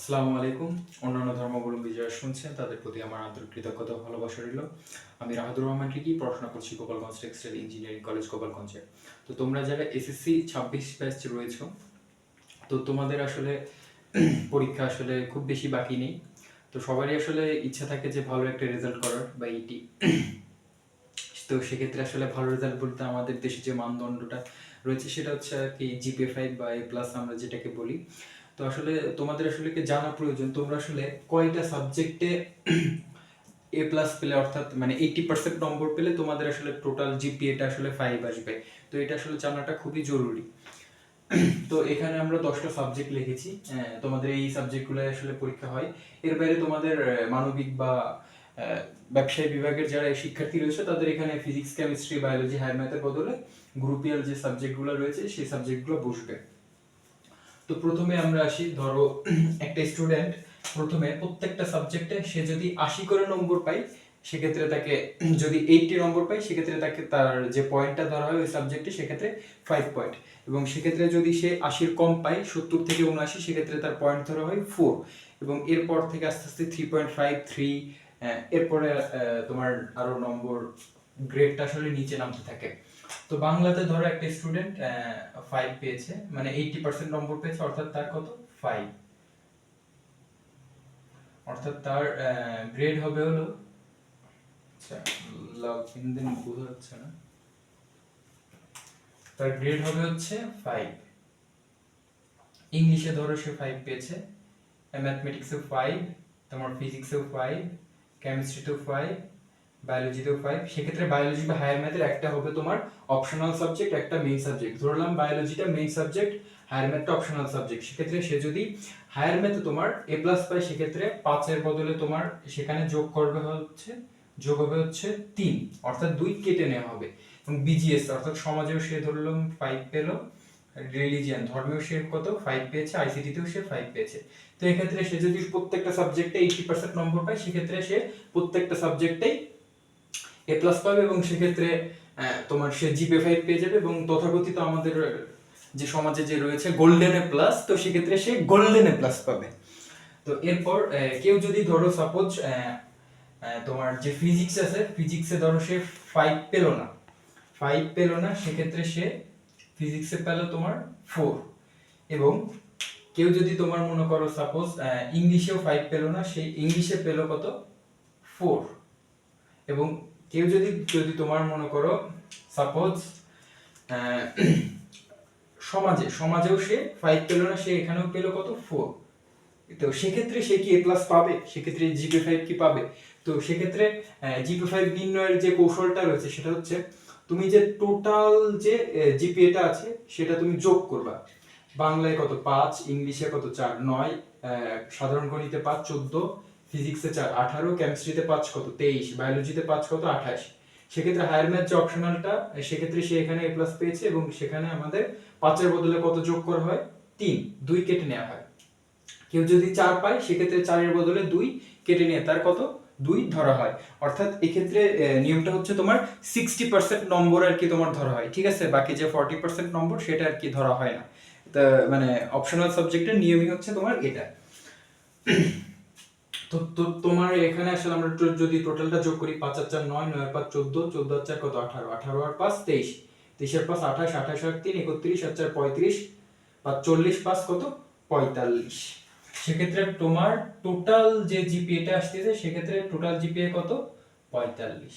আসসালামু আলাইকুম। অন্যান্য ধর্মাবলম্বী যারা শুনছেন তাদের প্রতি আমার আন্তরিক কৃতজ্ঞতা ও ভালোবাসা রইল। আমি রাহাদুর রহমান রিকি, পড়াশোনা করছি গোপালগঞ্জ টেক্সটাইল ইঞ্জিনিয়ারিং কলেজ গোপালগঞ্জে। তো তোমরা যারা এসএসসি 26 ব্যাচ রয়েছো, তো তোমাদের আসলে পরীক্ষা আসলে খুব বেশি বাকি নেই। তো সবারই আসলে ইচ্ছা থাকে যে ভালো একটা রেজাল্ট করার বা ইটি। তো সেক্ষেত্রে আসলে ভালো রেজাল্ট বলতে আমাদের দেশে যে মানদণ্ডটা রয়েছে সেটা হচ্ছে আর কি GPA 5 বা A+ আমরা যেটাকে বলি। তো আসলে তোমাদের আসলে কি জানা প্রয়োজন তোমরা আসলে কয়টা সাবজেক্টে A+ পেলে, অর্থাৎ মানে 80% নম্বর পেলে তোমাদের আসলে টোটাল জিপিএটা আসলে 5 আসবে। তো এটা আসলে জানাটা খুবই জরুরি। তো এখানে আমরা 10টা সাবজেক্ট লিখেছি। তোমাদের এই সাবজেক্টগুলো আসলে পরীক্ষা হয়। এর বাইরে তোমাদের মানবিক বা ব্যবসায় বিভাগের যারা শিক্ষার্থী রয়েছে তাদের এখানে ফিজিক্স, কেমিস্ট্রি, বায়োলজি, হায়ার ম্যাথের বদলে গ্রুপিয়াল যে সাবজেক্টগুলো রয়েছে সেই সাবজেক্টগুলো বসবে। তো প্রথমে আমরা আসি, ধরো একটা স্টুডেন্ট প্রথমে প্রত্যেকটা সাবজেক্টে সে যদি 80 করে নম্বর পায়, সেক্ষেত্রে তাকে, যদি 80 নম্বর পায় সেক্ষেত্রে তাকে তার যে পয়েন্টটা ধরা হয় ওই সাবজেক্টে সেক্ষেত্রে 5 পয়েন্ট, এবং সেক্ষেত্রে যদি সে 80 কম পায় 70 থেকে 79 সেক্ষেত্রে তার পয়েন্ট ধরা হয় 4, এবং এরপর থেকে আস্তে আস্তে 3.5 3, এরপরে তোমার আরো নম্বর গ্রেডটা আসলে নিচে নামতে থাকে। তো বাংলাতে ধরো একটা স্টুডেন্ট 5 পেয়েছে, মানে 80% নম্বর পেয়েছে, অর্থাৎ তার কত 5, অর্থাৎ তার গ্রেড হবে হলো, আচ্ছা লাভ দিন বোঝা যাচ্ছে না, তার গ্রেড হবে হচ্ছে 5। ইংলিশে ধরো সে 5 পেয়েছে, ম্যাথমেটিক্সেও 5, তোমার ফিজিক্সেও 5, কেমিস্ট্রিতেও 5, বায়োলজিতেও 5। সেক্ষেত্রে বায়োলজি বা হায়ার ম্যাথের একটা হবে তোমার অপশনাল সাবজেক্ট, একটা মেইন সাবজেক্ট। ধরলাম বায়োলজিটা মেইন সাবজেক্ট, হায়ার ম্যাথটা অপশনাল সাবজেক্ট। সেক্ষেত্রে সে যদি হায়ার ম্যাথে তোমার A+ পায় সেক্ষেত্রে 5 এর বদলে তোমার সেখানে যোগ হবে হচ্ছে 3, অর্থাৎ 2 কেটে নেওয়া হবে। এবং বিজিএস অর্থাৎ সমাজেও সে ধরলাম 5 পেলো, রিলিজিয়ান ধর্মেও সে কত 5 পেয়েছে, আইসিটিতেও সে 5 পেয়েছে। তো এক্ষেত্রে সে যদি প্রত্যেকটা সাবজেক্টে 80% নম্বর পায় সেক্ষেত্রে সে প্রত্যেকটা সাবজেক্টেই A+ পাবে, এবং সেক্ষেত্রে তোমার সে GPA 5 পেয়ে যাবে। এবং তথাকথিত আমাদের যে সমাজে যে রয়েছে গোল্ডেন A+, তো সেক্ষেত্রে সে গোল্ডেন A+ পাবে। তো এরপর কেউ যদি ধরো সাপোজ তোমার যে ফিজিক্স আছে, ফিজিক্সে ধরো সে 5 পেলো না, সেক্ষেত্রে সে ফিজিক্সে পেল তোমার 4। এবং কেউ যদি তোমার মনে করো সাপোজ ইংলিশেও 5 পেলো না, সেই ইংলিশে পেলো কত 4। এবং কেউ যদি তোমার মনে করো সাপোজ সমাজেও সে 5 পেল না, সে এখানেও পেলো কত 4। তো সেক্ষেত্রে সে কি A+ পাবে? সেক্ষেত্রে GPA 5 কি পাবে? তো সেক্ষেত্রে GPA 5 নির্ণয়ের যে কৌশলটা রয়েছে সেটা হচ্ছে তুমি যে টোটাল যে জিপিএটা আছে সেটা তুমি যোগ করবা। বাংলায় কত 5, ইংলিশে কত 4 9, সাধারণ গণিতে 5 14, ফিজিক্সে 4 18, কেমিস্ট্রিতে 5 কত 23, বায়োলজিতে 5 কত 28। সেক্ষেত্রে হায়ার ম্যাথ যে অপশনালটা, সেক্ষেত্রে সে এখানে A+ পেয়েছে, এবং সেখানে আমাদের 5 এর বদলে কত যোগ করা হয় 3, 2 কেটে নেওয়া হয়। কেউ যদি 4 পায় সেক্ষেত্রে 4 এর বদলে 2 কেটে নিয়ে তার কত 2 ধরা হয়। অর্থাৎ এক্ষেত্রে নিয়মটা হচ্ছে তোমার 60% নম্বর আর কি তোমার ধরা হয়, ঠিক আছে? বাকি যে 40% নম্বর সেটা আর কি ধরা হয় না। তা মানে অপশনাল সাবজেক্টের নিয়মই হচ্ছে তোমার এটা। তো তোমার এখানে আসলে আমরা যদি টোটালটা যোগ করি, 5 আর 4 9, 9 আর 5 14, 14 আর 4 কত 18, 18 আর 5 23, 23 আর 5 28, 28 আর 3 31, আর 4 35, 5 40, 5 কত 45। সেক্ষেত্রে তোমার টোটাল যে জিপিএটা আসতেছে সেক্ষেত্রে টোটাল জিপিএ কত 45।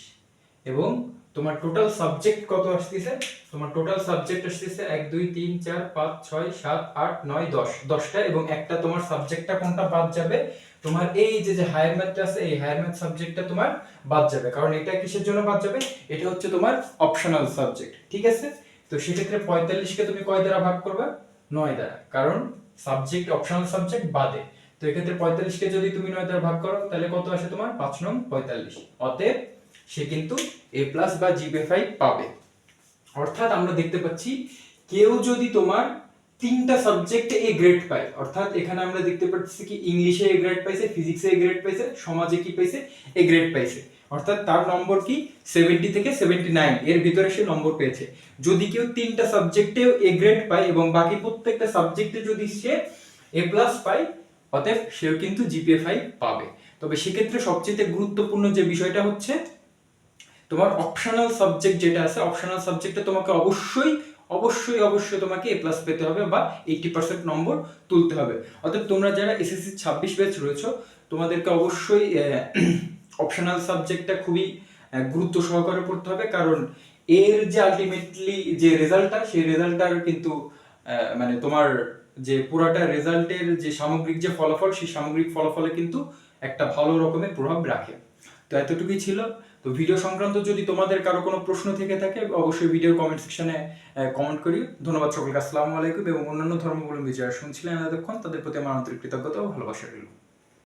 এবং তোমার টোটাল সাবজেক্ট কত আসতেছে? তোমার টোটাল সাবজেক্ট আসতেছে 1 2 3 4 5 6 7 8 9 10, 10টা। এবং একটা তোমার সাবজেক্টটা কোনটা বাদ যাবে? তোমার এই যে হায়ার ম্যাথটা আছে, এই হায়ার ম্যাথ সাবজেক্টটা তোমার বাদ যাবে। কারণ এটা কিসের জন্য বাদ যাবে? এটা হচ্ছে তোমার অপশনাল সাবজেক্ট, ঠিক আছে? তো সেক্ষেত্রে 45 কে তুমি কয় দ্বারা ভাগ করবে? 9 দ্বারা, কারণ সাবজেক্ট অপশনাল সাবজেক্ট বাদে। তো এক্ষেত্রে 45 কে যদি তুমি 9 দ্বারা ভাগ করো তাহলে কত আসে তোমার 5 9 45। অতএব সে কিন্তু A+ বা GPA 5 পাবে। অর্থাৎ আমরা দেখতে পাচ্ছি কেউ যদি তোমার 3টা সাবজেক্টে A গ্রেড পায়, অর্থাৎ এখানে আমরা দেখতে পাচ্ছি কি ইংলিশে A গ্রেড পাইছে, ফিজিক্সে A গ্রেড পাইছে, সমাজে কি পাইছে A গ্রেড পাইছে, অর্থাৎ তার নম্বর কি 70 থেকে 79 এর ভিতরে সে নম্বর পেয়েছে। যদি কেউ 3টা সাবজেক্টেও A গ্রেড পায় এবং বাকি প্রত্যেকটা সাবজেক্টে যদি সে A+ পায়, অতএব সেও কিন্তু জিপিএ 5 পাবে। তবে সেক্ষেত্রে সবচেয়ে গুরুত্বপূর্ণ যে বিষয়টা হচ্ছে তোমার অপশনাল সাবজেক্ট যেটা আছে, অপশনাল সাবজেক্টে তোমাকে অবশ্যই অবশ্যই অবশ্যই তোমাকে এ প্লাস পেতে হবে বা 80% নম্বর তুলতে হবে। অর্থাৎ তোমরা যারা এসএসসি 26 ব্যাচ রয়েছো তোমাদেরকে অবশ্যই অপশনাল সাবজেক্টটা খুবই গুরুত্ব সহকারে পড়তে হবে, কারণ এর যে আলটিমেটলি যে রেজাল্টটা সেই রেজাল্টটার কিন্তু মানে তোমার যে পুরাটা রেজাল্টের যে সামগ্রিক যে ফলাফল সেই সামগ্রিক ফলাফলে কিন্তু একটা ভালো রকমের প্রভাব রাখে। তো এতটুকুই ছিল। তো ভিডিও সংক্রান্ত যদি তোমাদের কারো কোনো প্রশ্ন থেকে থাকে অবশ্যই ভিডিওর কমেন্ট সেকশনে কমেন্ট করি। ধন্যবাদ সকলকে, আসসালামু আলাইকুম। এবং অন্যান্য ধর্মাবলম্বী যারা শুনছিলেন এতক্ষণ তাদের প্রতি আমার আন্তরিক কৃতজ্ঞতা ও ভালোবাসা রইল।